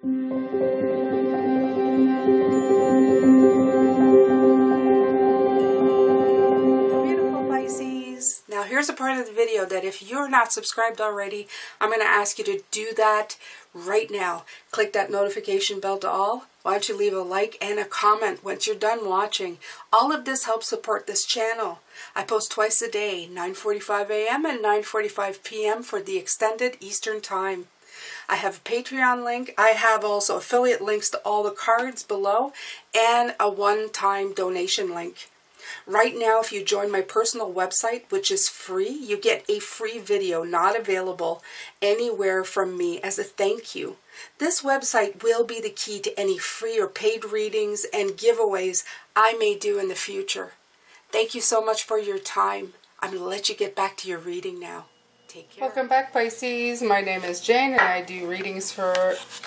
Beautiful Pisces. Now here's a part of the video that if you're not subscribed already, I'm going to ask you to do that right now. Click that notification bell to all. Why don't you leave a like and a comment once you're done watching. All of this helps support this channel. I post twice a day, 9:45 a.m. and 9:45 p.m. for the extended Eastern Time. I have a Patreon link. I have also affiliate links to all the cards below and a one-time donation link. Right now, if you join my personal website, which is free, you get a free video not available anywhere from me as a thank you. This website will be the key to any free or paid readings and giveaways I may do in the future. Thank you so much for your time. I'm going to let you get back to your reading now. Take care. Welcome back, Pisces. My name is Jane and I do readings for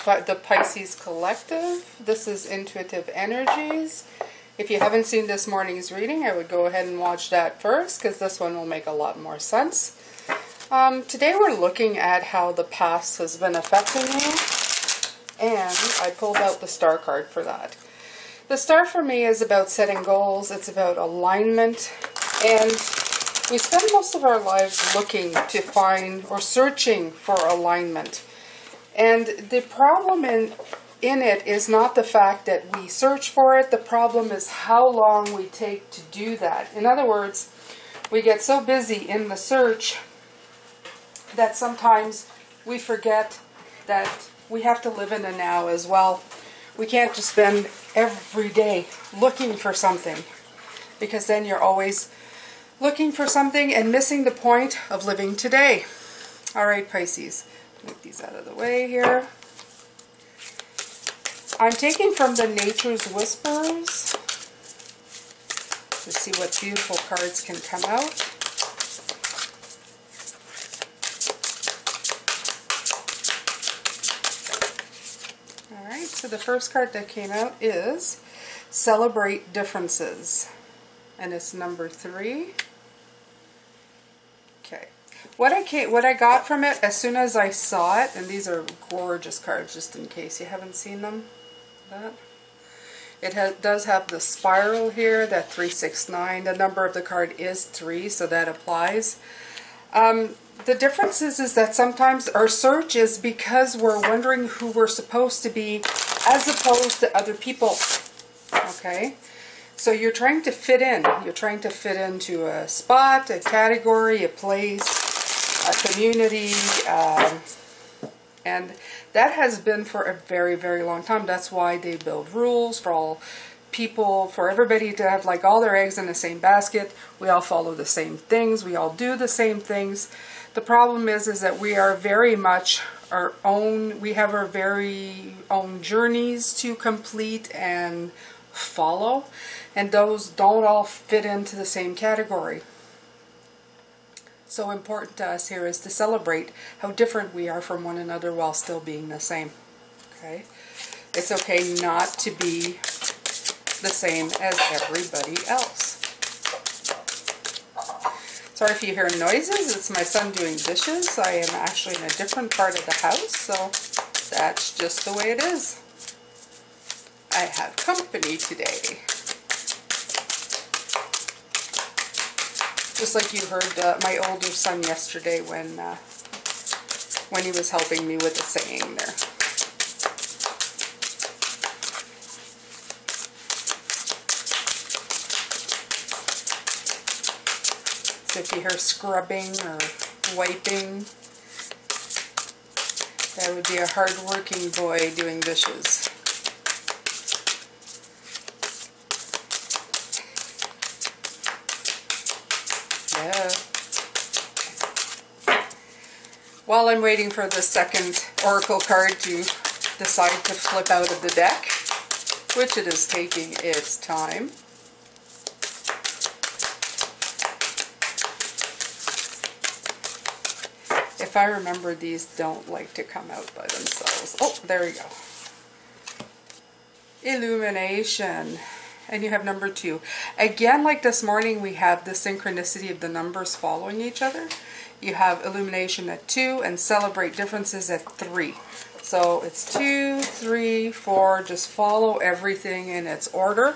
the Pisces Collective. This is Intuitive Energies. If you haven't seen this morning's reading, I would go ahead and watch that first because this one will make a lot more sense. Today we're looking at how the past has been affecting you, and I pulled out the Star card for that. The Star for me is about setting goals, it's about alignment, and we spend most of our lives looking to find or searching for alignment. And the problem in it is not the fact that we search for it, the problem is how long we take to do that. In other words, we get so busy in the search that sometimes we forget that we have to live in the now as well. We can't just spend every day looking for something, because then you're always looking for something and missing the point of living today. Alright, Pisces, move these out of the way here. I'm taking from the Nature's Whispers to see what beautiful cards can come out. Alright, so the first card that came out is Celebrate Differences. And it's number 3. Okay. What I got from it as soon as I saw it, and these are gorgeous cards just in case you haven't seen them. It does have the spiral here, that 369. The number of the card is 3, so that applies. The difference is that sometimes our search is because we're wondering who we're supposed to be as opposed to other people. Okay? So you're trying to fit in. You're trying to fit into a spot, a category, a place, a community, and that has been for a very, very long time. That's why they build rules for all people, for everybody to have like all their eggs in the same basket. We all follow the same things. We all do the same things. The problem is that we are very much our own. We have our very own journeys to complete and follow, and those don't all fit into the same category. So important to us here is to celebrate how different we are from one another while still being the same. Okay? It's okay not to be the same as everybody else. Sorry if you hear noises, it's my son doing dishes. I am actually in a different part of the house, so that's just the way it is. I have company today. Just like you heard my older son yesterday when he was helping me with the saying there. So if you hear scrubbing or wiping, that would be a hard-working boy doing dishes. Yeah. While I'm waiting for the second oracle card to decide to flip out of the deck, which it is taking its time. If I remember, these don't like to come out by themselves. Oh, there we go. Illumination. And you have number 2. Again, like this morning, we have the synchronicity of the numbers following each other. You have Illumination at 2 and Celebrate Differences at 3. So it's 2, 3, 4. Just follow everything in its order.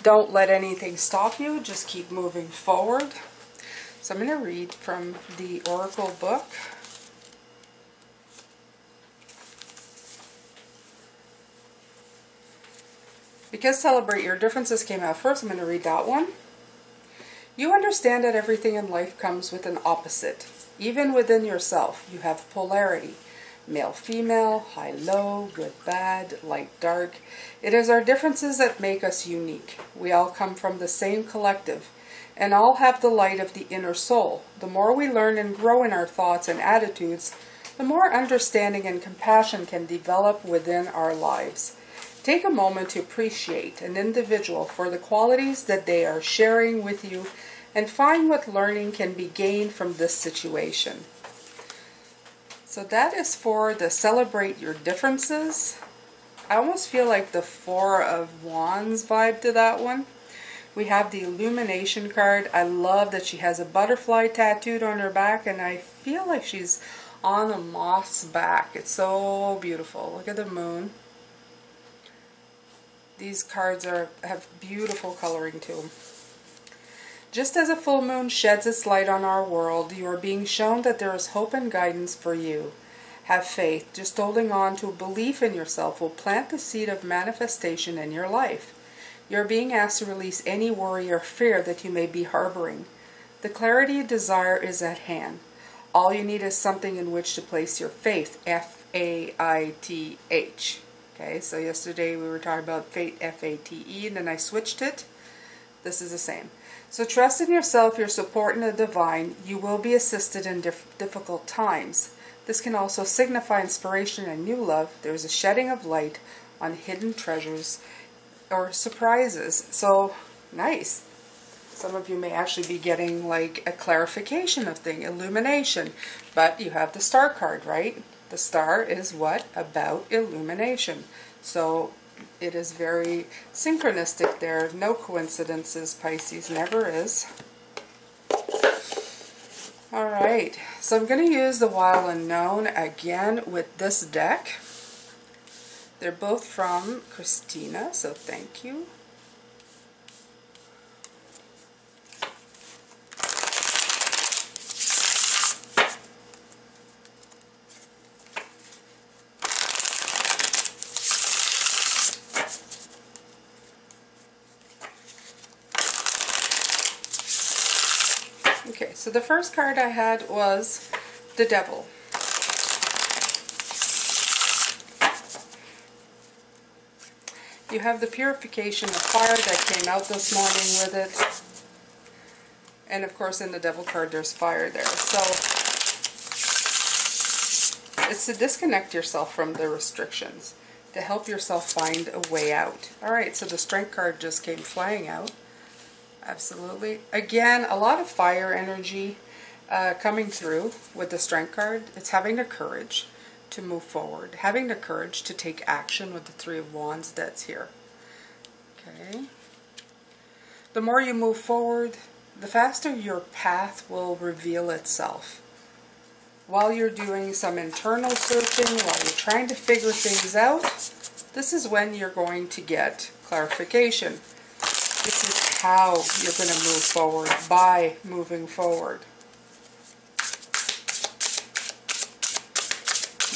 Don't let anything stop you. Just keep moving forward. So I'm going to read from the Oracle book. Because Celebrate Your Differences came out first, I'm going to read that one. You understand that everything in life comes with an opposite. Even within yourself, you have polarity. Male, female, high, low, good, bad, light, dark. It is our differences that make us unique. We all come from the same collective, and all have the light of the inner soul. The more we learn and grow in our thoughts and attitudes, the more understanding and compassion can develop within our lives. Take a moment to appreciate an individual for the qualities that they are sharing with you, and find what learning can be gained from this situation. So that is for the Celebrate Your Differences. I almost feel like the Four of Wands vibe to that one. We have the Illumination card. I love that she has a butterfly tattooed on her back, and I feel like she's on a moth's back. It's so beautiful. Look at the moon. These cards have beautiful coloring to them. Just as a full moon sheds its light on our world, you are being shown that there is hope and guidance for you. Have faith. Just holding on to a belief in yourself will plant the seed of manifestation in your life. You are being asked to release any worry or fear that you may be harboring. The clarity you desire is at hand. All you need is something in which to place your faith. F-A-I-T-H. Okay, so yesterday we were talking about fate, F-A-T-E, and then I switched it. This is the same. So trust in yourself, your support in the divine. You will be assisted in difficult times. This can also signify inspiration and new love. There is a shedding of light on hidden treasures or surprises. So, nice. Some of you may actually be getting like a clarification of thing, illumination. But you have the star card, right? The star is what? About illumination. So it is very synchronistic there. No coincidences, Pisces. Never is. Alright. So I'm going to use the Wild Unknown again with this deck. They're both from Christina, so thank you. Okay, so the first card I had was the Devil. You have the purification of fire that came out this morning with it. And of course in the Devil card there's fire there. So it's to disconnect yourself from the restrictions, to help yourself find a way out. Alright, so the Strength card just came flying out. Absolutely. Again, a lot of fire energy coming through with the Strength card. It's having the courage to move forward. Having the courage to take action with the Three of Wands that's here. Okay. The more you move forward, the faster your path will reveal itself. While you're doing some internal searching, while you're trying to figure things out, this is when you're going to get clarification. This is how you're going to move forward, by moving forward.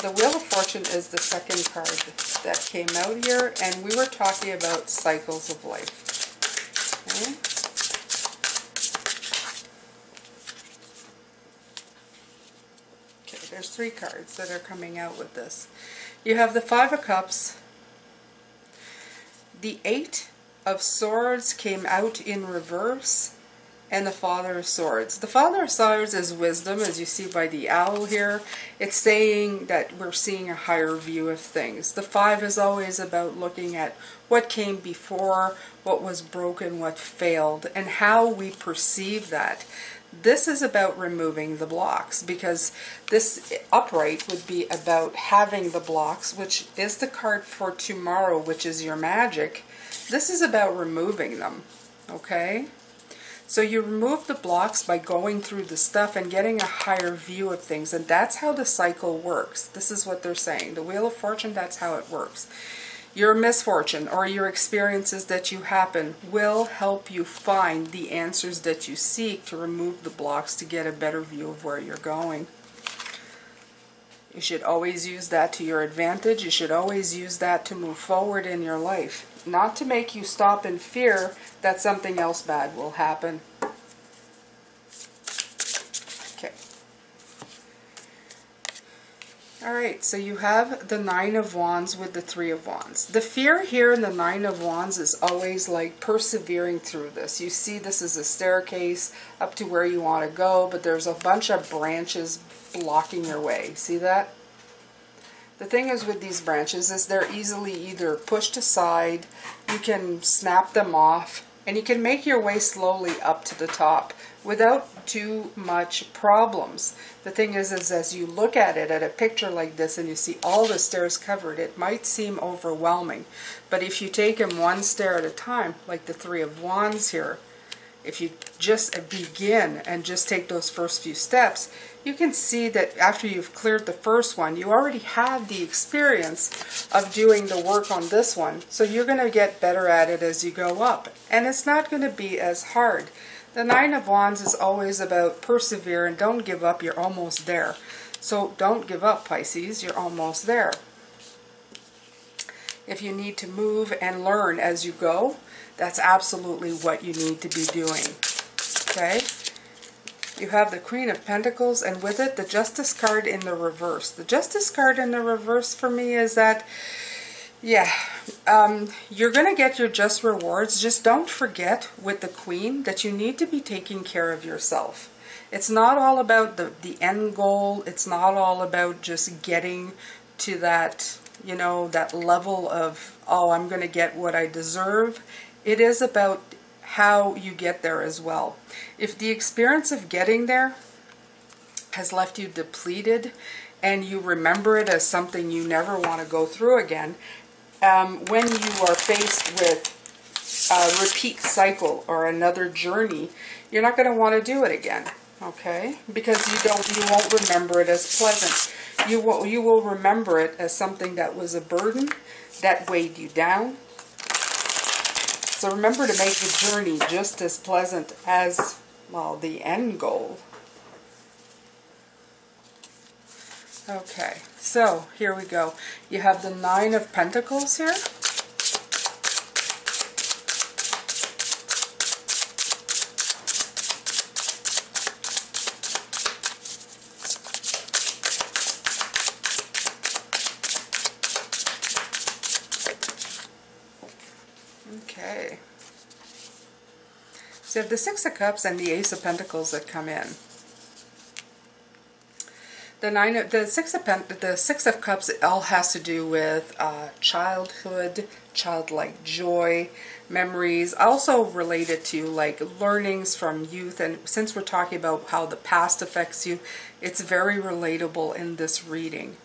The Wheel of Fortune is the second card that came out here, and we were talking about cycles of life. Okay. Okay, there's three cards that are coming out with this. You have the Five of Cups, the Eight of Swords came out in reverse, and the Father of Swords. The Father of Swords is wisdom, as you see by the owl here. It's saying that we're seeing a higher view of things. The Five is always about looking at what came before, what was broken, what failed, and how we perceive that. This is about removing the blocks, because this upright would be about having the blocks, which is the card for tomorrow, which is your magic. This is about removing them, okay? So you remove the blocks by going through the stuff and getting a higher view of things. And that's how the cycle works. This is what they're saying. The Wheel of Fortune, that's how it works. Your misfortune or your experiences that you happen will help you find the answers that you seek to remove the blocks to get a better view of where you're going. You should always use that to your advantage. You should always use that to move forward in your life. Not to make you stop in fear that something else bad will happen. Okay. Alright, so you have the Nine of Wands with the Three of Wands. The fear here in the Nine of Wands is always like persevering through this. You see this is a staircase up to where you want to go, but there's a bunch of branches blocking your way. See that? The thing is with these branches is they're easily either pushed aside, you can snap them off, and you can make your way slowly up to the top without too much problems. The thing is as you look at it, at a picture like this, and you see all the stairs covered, it might seem overwhelming. But if you take them one stair at a time, like the Three of Wands here, if you just begin and just take those first few steps, you can see that after you've cleared the first one, you already have the experience of doing the work on this one. So you're going to get better at it as you go up. And it's not going to be as hard. The Nine of Wands is always about persevere and don't give up. You're almost there. So don't give up, Pisces. You're almost there. If you need to move and learn as you go, that's absolutely what you need to be doing. Okay? You have the Queen of Pentacles, and with it, the Justice card in the reverse. The Justice card in the reverse for me is that, yeah, you're going to get your just rewards. Just don't forget with the Queen that you need to be taking care of yourself. It's not all about the end goal. It's not all about just getting to that, you know, that level of, oh, I'm going to get what I deserve. It is about how you get there as well. If the experience of getting there has left you depleted and you remember it as something you never want to go through again, when you are faced with a repeat cycle or another journey, you're not going to want to do it again, okay? Because you won't remember it as pleasant. You will remember it as something that was a burden that weighed you down. So remember to make the journey just as pleasant as, well, the end goal. Okay, so here we go. You have the Nine of Pentacles here. Okay. So you have the Six of Cups and the Ace of Pentacles that come in. The Six of Cups, it all has to do with childhood, childlike joy, memories, also related to like learnings from youth. And since we're talking about how the past affects you, it's very relatable in this reading.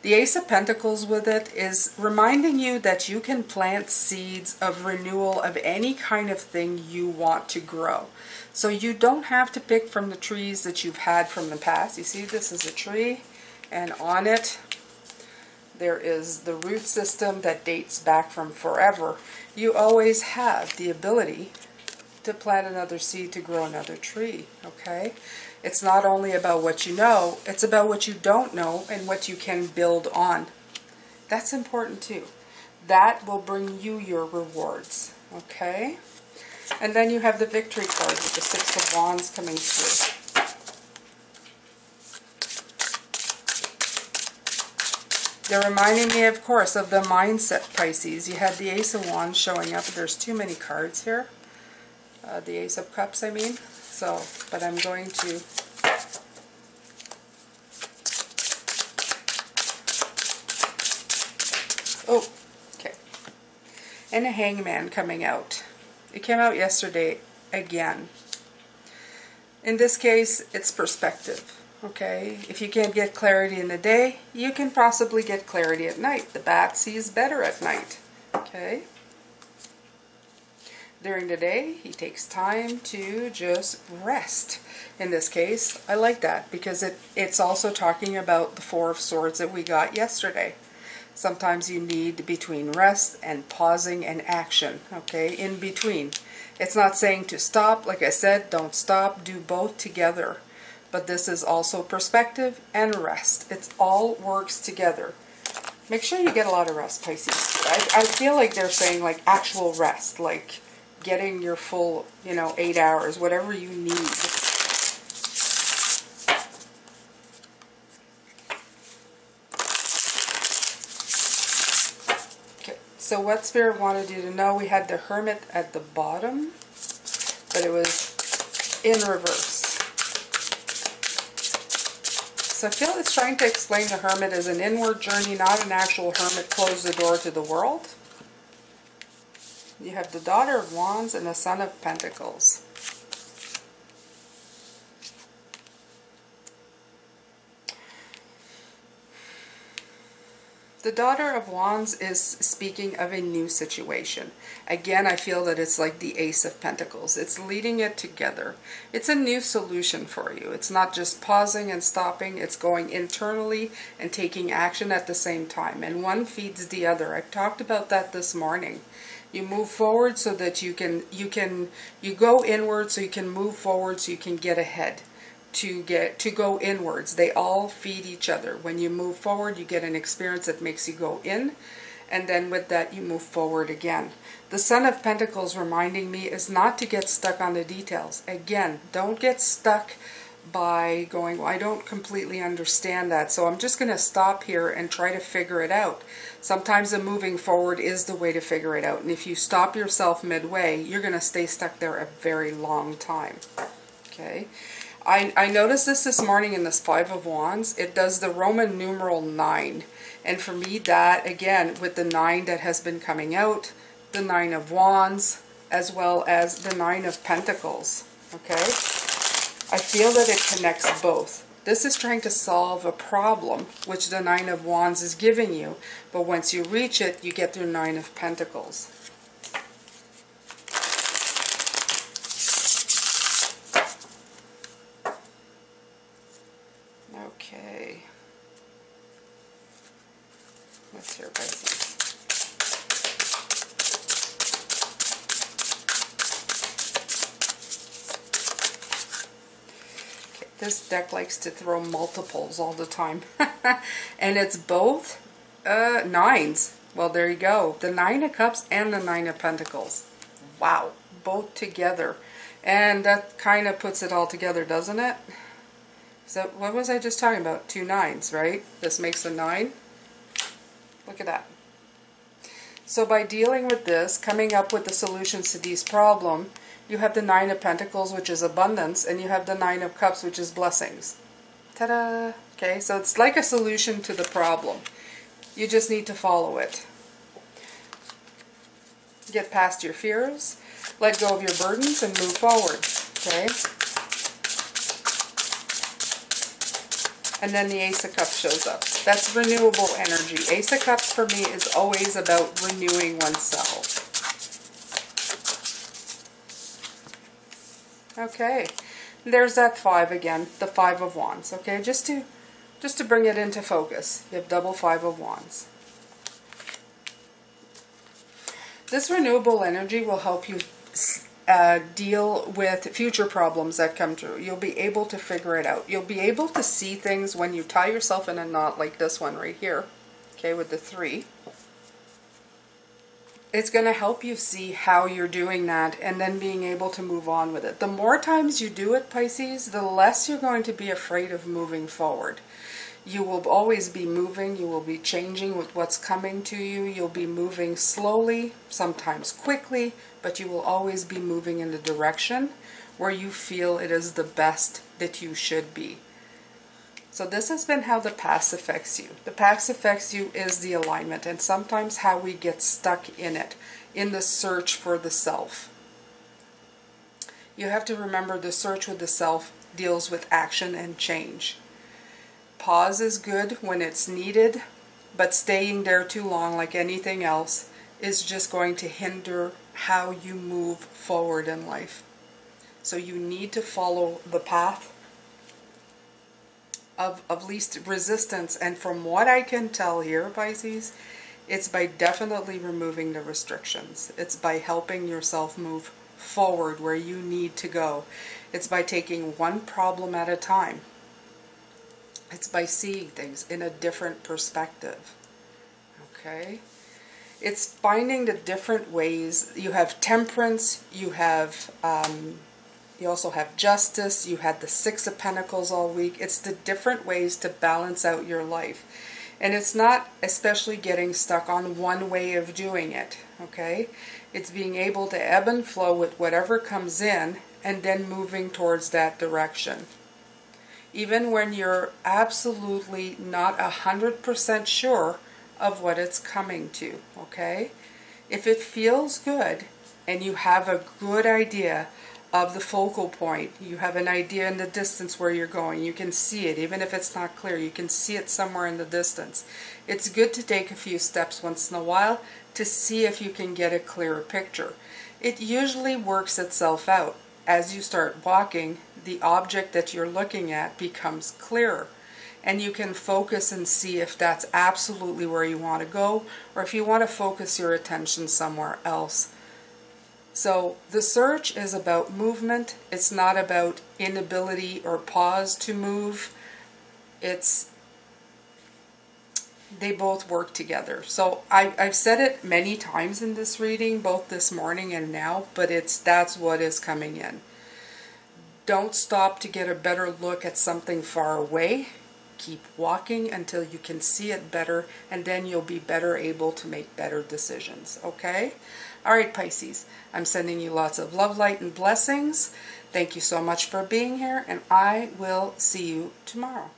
The Ace of Pentacles with it is reminding you that you can plant seeds of renewal of any kind of thing you want to grow. So you don't have to pick from the trees that you've had from the past. You see, this is a tree, and on it there is the root system that dates back from forever. You always have the ability to plant another seed to grow another tree, okay? It's not only about what you know, it's about what you don't know and what you can build on. That's important too. That will bring you your rewards, okay? And then you have the Victory card with the Six of Wands coming through. They're reminding me, of course, of the mindset, Pisces. You had the Ace of Wands showing up. There's too many cards here. The Ace of Cups, I mean. So, but I'm going to... Oh, okay. And a Hangman coming out. It came out yesterday again. In this case, it's perspective. Okay, if you can't get clarity in the day, you can possibly get clarity at night. The bat sees better at night. Okay. During the day, he takes time to just rest. In this case, I like that because it's also talking about the Four of Swords that we got yesterday. Sometimes you need between rest and pausing and action, okay, in between. It's not saying to stop. Like I said, don't stop. Do both together. But this is also perspective and rest. It all works together. Make sure you get a lot of rest, Pisces. I feel like they're saying like actual rest, like getting your full, 8 hours, whatever you need. Okay, so what Spirit wanted you to know, we had the Hermit at the bottom, but it was in reverse. So I feel it's trying to explain the Hermit as an inward journey, not an actual hermit, close the door to the world. You have the Daughter of Wands and the Son of Pentacles. The Daughter of Wands is speaking of a new situation. Again, I feel that it's like the Ace of Pentacles. It's leading it together. It's a new solution for you. It's not just pausing and stopping. It's going internally and taking action at the same time. And one feeds the other. I've talked about that this morning. You move forward so that you go inward so you can move forward so you can get ahead. To go inwards. They all feed each other. When you move forward, you get an experience that makes you go in, and then with that you move forward again. The Son of Pentacles reminding me is not to get stuck on the details. Again, don't get stuck by going, well, I don't completely understand that, so I'm just going to stop here and try to figure it out. Sometimes the moving forward is the way to figure it out, and if you stop yourself midway, you're going to stay stuck there a very long time. Okay? I noticed this morning in this Five of Wands. It does the Roman numeral 9. And for me, that, again, with the 9 that has been coming out, the 9 of Wands, as well as the 9 of Pentacles. Okay? I feel that it connects both. This is trying to solve a problem, which the 9 of Wands is giving you. But once you reach it, you get the 9 of Pentacles. Okay, let's hear Pisces. Okay, this deck likes to throw multiples all the time. And it's both nines. Well, there you go. The 9 of Cups and the 9 of Pentacles. Wow, both together. And that kind of puts it all together, doesn't it? So what was I just talking about? 2 9s, right? This makes a 9. Look at that. So by dealing with this, coming up with the solutions to these problems, you have the 9 of Pentacles, which is abundance, and you have the 9 of Cups, which is blessings. Ta-da! Okay, so it's like a solution to the problem. You just need to follow it. Get past your fears, let go of your burdens, and move forward. Okay? And then the Ace of Cups shows up. That's renewable energy. Ace of Cups for me is always about renewing oneself. Okay. There's that 5 again. The 5 of Wands. Okay, just to bring it into focus. You have double 5 of Wands. This renewable energy will help you deal with future problems that come through. You'll be able to figure it out. You'll be able to see things when you tie yourself in a knot like this one right here, okay, with the 3. It's going to help you see how you're doing that and then being able to move on with it. The more times you do it, Pisces, the less you're going to be afraid of moving forward. You will always be moving. You will be changing with what's coming to you. You'll be moving slowly, sometimes quickly, but you will always be moving in the direction where you feel it is the best that you should be. So this has been how the past affects you. The past affects you is the alignment, and sometimes how we get stuck in it, in the search for the self. You have to remember the search with the self deals with action and change. Pause is good when it's needed, but staying there too long, like anything else, is just going to hinder how you move forward in life. So you need to follow the path of least resistance. And from what I can tell here, Pisces, it's by definitely removing the restrictions. It's by helping yourself move forward where you need to go. It's by taking one problem at a time. It's by seeing things in a different perspective. Okay? It's finding the different ways. You have temperance, you have you also have justice, you had the Six of Pentacles all week. It's the different ways to balance out your life. And it's not especially getting stuck on one way of doing it, okay? It's being able to ebb and flow with whatever comes in and then moving towards that direction. Even when you're absolutely not 100% sure of what it's coming to, okay? If it feels good and you have a good idea of the focal point, you have an idea in the distance where you're going, you can see it, even if it's not clear, you can see it somewhere in the distance. It's good to take a few steps once in a while to see if you can get a clearer picture. It usually works itself out. As you start walking, the object that you're looking at becomes clearer, and you can focus and see if that's absolutely where you want to go, or if you want to focus your attention somewhere else. So the search is about movement. It's not about inability or pause to move. They both work together. So I've said it many times in this reading, both this morning and now, but that's what is coming in. Don't stop to get a better look at something far away. Keep walking until you can see it better, and then you'll be better able to make better decisions, okay? All right, Pisces, I'm sending you lots of love, light, and blessings. Thank you so much for being here, and I will see you tomorrow.